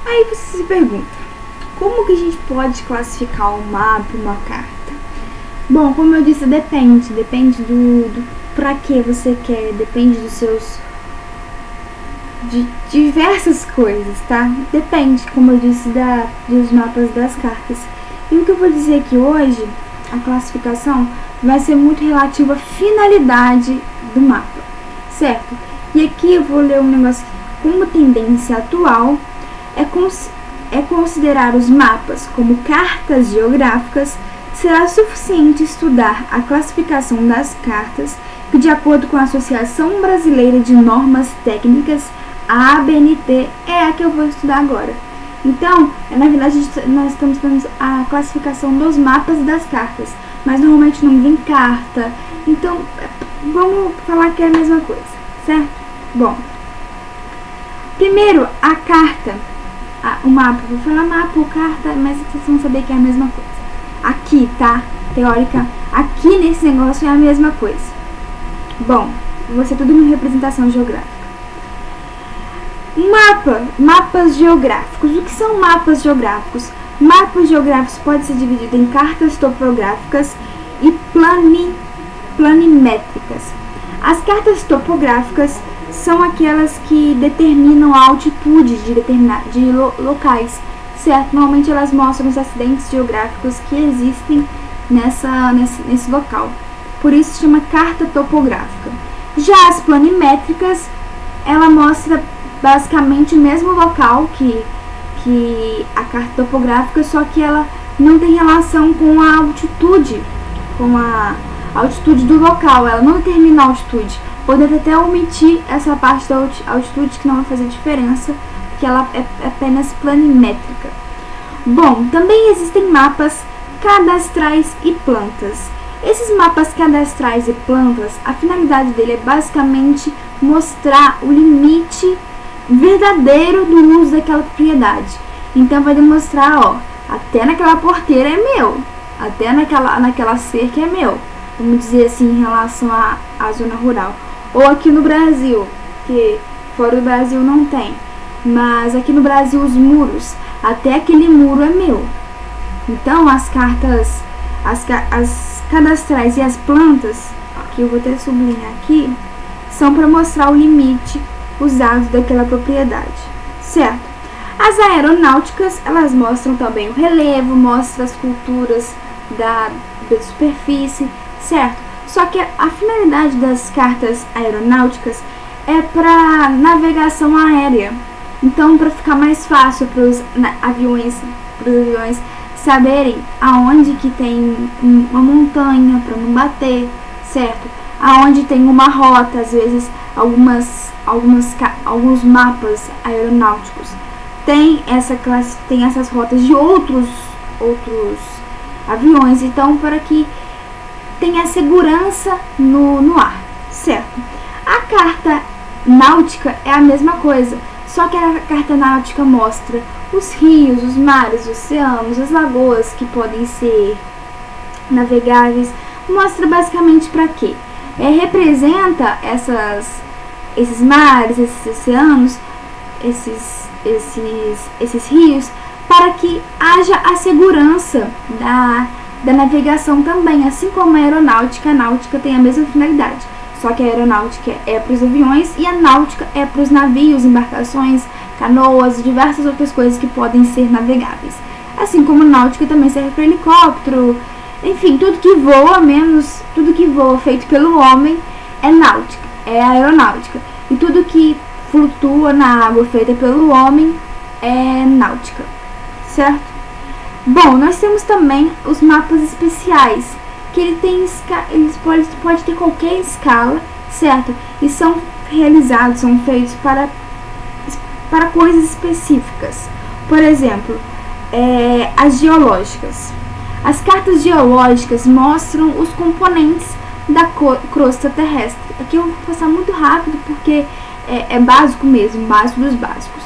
Aí você se pergunta, como que a gente pode classificar um mapa, uma carta? Bom, como eu disse, depende do pra que você quer, depende dos seus, de diversas coisas, tá? Depende, como eu disse, dos mapas das cartas. E o que eu vou dizer aqui hoje, a classificação, vai ser muito relativa à finalidade do mapa, certo? E aqui eu vou ler um negócio aqui. Como tendência atual é considerar os mapas como cartas geográficas, será suficiente estudar a classificação das cartas, que de acordo com a Associação Brasileira de Normas Técnicas, a ABNT, é a que eu vou estudar agora. Então, na verdade, nós estamos estudando a classificação dos mapas e das cartas, mas normalmente não vem carta, então vamos falar que é a mesma coisa, certo? Bom, primeiro a carta, o mapa, vou falar mapa ou carta, mas vocês vão saber que é a mesma coisa. Aqui, tá? Teórica, aqui nesse negócio é a mesma coisa. Bom, vai ser tudo uma representação geográfica. Mapas geográficos. O que são mapas geográficos? Mapas geográficos podem ser divididos em cartas topográficas e planimétricas. As cartas topográficas são aquelas que determinam a altitude de locais, certo? Normalmente elas mostram os acidentes geográficos que existem nesse local. Por isso se chama carta topográfica. Já as planimétricas, ela mostra basicamente o mesmo local que a carta topográfica, só que ela não tem relação com a altitude, do local, ela não determina a altitude. Podemos até omitir essa parte da altitude, que não vai fazer diferença, porque ela é apenas planimétrica. Bom, também existem mapas cadastrais e plantas. Esses mapas cadastrais e plantas, a finalidade dele é basicamente mostrar o limite verdadeiro do uso daquela propriedade. Então vai demonstrar, ó, até naquela porteira é meu, até naquela cerca é meu, vamos dizer assim, em relação à zona rural. Ou aqui no Brasil, que fora do Brasil não tem, mas aqui no Brasil os muros, até aquele muro é meu. Então as cartas, as cadastrais e as plantas, que eu vou até sublinhar aqui, são para mostrar o limite usado daquela propriedade, certo? As aeronáuticas, elas mostram também o relevo, mostram as culturas da superfície, certo? Só que a finalidade das cartas aeronáuticas é para navegação aérea. Então, para ficar mais fácil para os aviões saberem aonde que tem uma montanha para não bater, certo? Aonde tem uma rota, às vezes alguns mapas aeronáuticos tem essas rotas de outros aviões, então para que tenha segurança no ar, certo? A carta náutica é a mesma coisa, só que a carta náutica mostra os rios, os mares, os oceanos, as lagoas que podem ser navegáveis. Mostra basicamente para quê? Representa esses mares, esses oceanos, esses rios, para que haja a segurança da navegação também, assim como a aeronáutica. A náutica tem a mesma finalidade, só que a aeronáutica é para os aviões e a náutica é para os navios, embarcações, canoas e diversas outras coisas que podem ser navegáveis. Assim como a náutica também serve para helicóptero, enfim, tudo que voa feito pelo homem é náutica, é aeronáutica. E tudo que flutua na água feita pelo homem é náutica, certo? Bom, nós temos também os mapas especiais, que eles pode ter qualquer escala, certo? E são feitos para coisas específicas. Por exemplo, as geológicas. As cartas geológicas mostram os componentes da crosta terrestre. Aqui eu vou passar muito rápido porque é básico mesmo, básico dos básicos,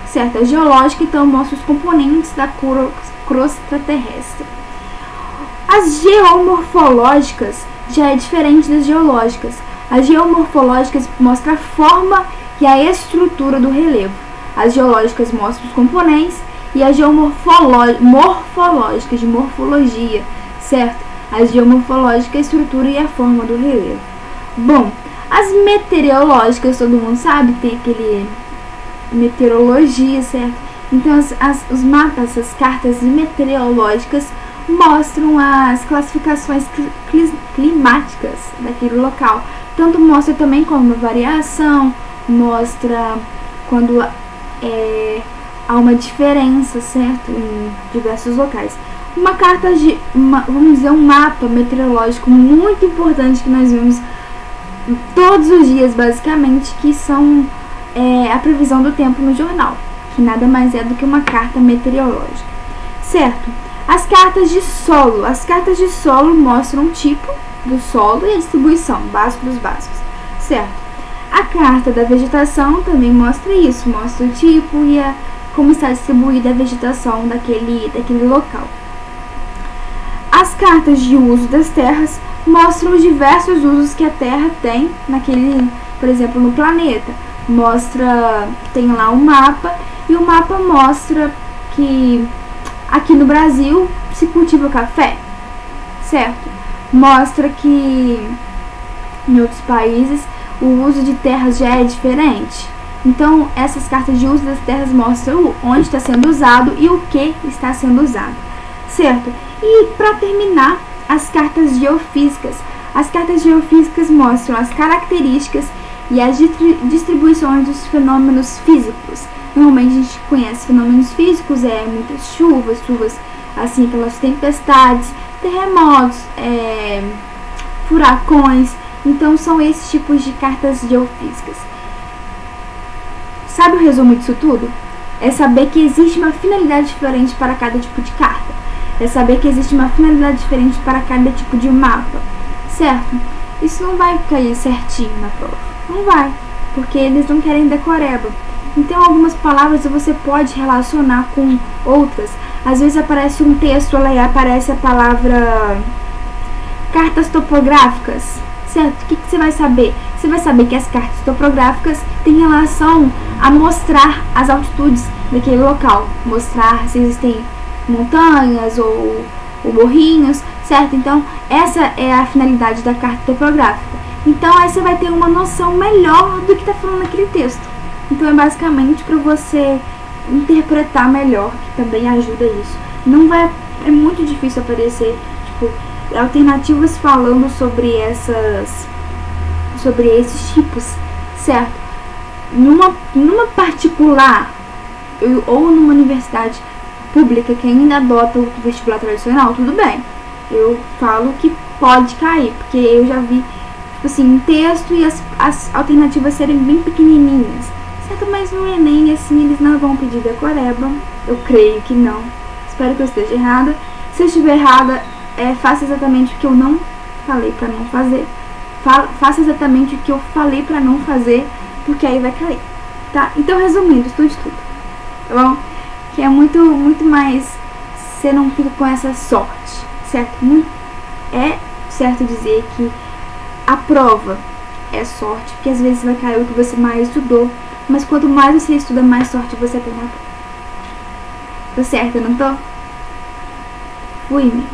certo? A geológica então mostra os componentes da crosta terrestre. As geomorfológicas já é diferente das geológicas. As geomorfológicas mostram a forma e a estrutura do relevo. As geológicas mostram os componentes e as morfológicas, de morfologia, certo? As geomorfológicas, a estrutura e a forma do relevo. Bom, as meteorológicas, todo mundo sabe, tem aquele meteorologia, certo? Então os mapas, as cartas meteorológicas mostram as classificações climáticas daquele local. Tanto mostra também como variação, mostra quando há uma diferença, certo? Em diversos locais. Uma carta vamos dizer, um mapa meteorológico muito importante que nós vemos todos os dias, basicamente, que são a previsão do tempo no jornal, que nada mais é do que uma carta meteorológica, certo? As cartas de solo. As cartas de solo mostram o tipo do solo e a distribuição, básico dos básicos, certo? A carta da vegetação também mostra isso, mostra o tipo e como está distribuída a vegetação daquele local. As cartas de uso das terras mostram os diversos usos que a Terra tem naquele, por exemplo, no planeta. Mostra, tem lá um mapa, e o mapa mostra que aqui no Brasil se cultiva café, certo? Mostra que em outros países o uso de terras já é diferente. Então, essas cartas de uso das terras mostram onde está sendo usado e o que está sendo usado, certo? E para terminar, as cartas geofísicas. As cartas geofísicas mostram as características e as distribuições dos fenômenos físicos. Normalmente a gente conhece fenômenos físicos, muitas chuvas assim, aquelas tempestades, terremotos, furacões. Então são esses tipos de cartas geofísicas. Sabe o resumo disso tudo? É saber que existe uma finalidade diferente para cada tipo de carta. É saber que existe uma finalidade diferente para cada tipo de mapa, certo? Isso não vai cair certinho na prova. Não vai, porque eles não querem decoreba. Então algumas palavras você pode relacionar com outras. Às vezes aparece um texto lá e aparece a palavra cartas topográficas, certo? O que você vai saber? Você vai saber que as cartas topográficas têm relação a mostrar as altitudes daquele local, mostrar se existem montanhas ou morrinhos, certo? Então essa é a finalidade da carta topográfica. Então aí você vai ter uma noção melhor do que está falando naquele texto. Então é basicamente para você interpretar melhor, que também ajuda isso. Não vai, é muito difícil aparecer tipo alternativas falando sobre esses tipos, certo? Numa particular ou numa universidade pública que ainda adota o vestibular tradicional, tudo bem. Eu falo que pode cair, porque eu já vi tipo assim, um texto e as alternativas serem bem pequenininhas, certo? Mas no Enem, assim, eles não vão pedir decoreba. Eu creio que não. Espero que eu esteja errada. Se eu estiver errada, faça exatamente o que eu não falei pra não fazer. Faça exatamente o que eu falei pra não fazer, porque aí vai cair, tá? Então, resumindo, estude tudo, tá bom? Que é muito mais, você não fica com essa sorte, certo? É certo dizer que a prova é sorte, porque às vezes vai cair o que você mais estudou, mas quanto mais você estuda, mais sorte você tem na prova. Tô certo, não tô? Fui,